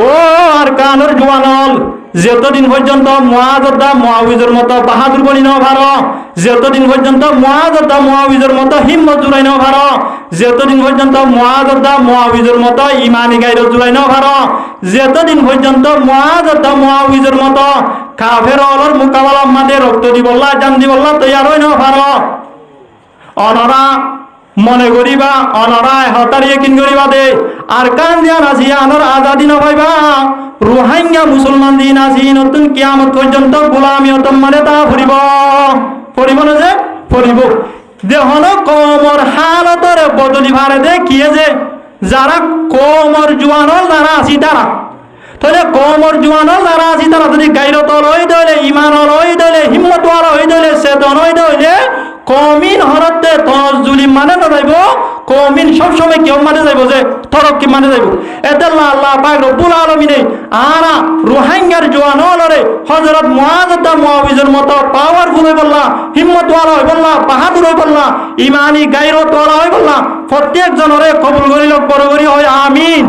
ও আর কানোর জোয়ানল যতদিন পর্যন্ত মুআযদা মুআউযের মতো বাহাদুর বনি না ভারো, যতদিন পর্যন্ত মুআযদা মুআউযের মতো হিম্মত জুড়াই না ভারো, যতদিন পর্যন্ত মুআযদা মুআউযের মতো ইমানি গায়রত জুড়াই না ভারো, যতদিন পর্যন্ত মুআযদা মুআউযের মতো কাফের অলর মোকাবেলা আমাদের রক্ত দিবল্লা জান দিবল্লা তৈয়ার হই না ভারো। অনরা মনে করিবা অনরায় হতারিয়ে কিন করিবা দে আর কান দিয়া নাসি আনর আজাদি না পাইবা রোহিঙ্গা মুসলমান দিন আসি নতুন কিয়ামত পর্যন্ত গোলামিয়ত মানে তা ফুরিব ফুরিব না যে ফুরিব দেহন কমর হালতরে বদলি ভারে দে কিয়ে যে যারা কমর জুয়ানল যারা আসি তারা তাহলে কমর জুয়ানল যারা আসি তারা যদি গাইরত লই দইলে ইমান লই দইলে হিম্মত ওয়ালা হই দইলে চেতন হই দইলে কমিন হরতে তজুলি মানে না যাইব কমিন সব সময় কেউ মানে যাইব যে তরক কি মানে যাইব এতে আল্লাহ পাক রব্বুল আলামিন আরা রোহিঙ্গার জওয়ানলরে হযরত মুআযদা মুআউযের মতো পাওয়ারফুল হই বললা হিম্মত ওয়ালা হই বললা বাহাদুর হই বললা ইমানি গায়রত ওয়ালা হই বললা প্রত্যেক জনরে কবুল করিল বড় করি হয় আমিন।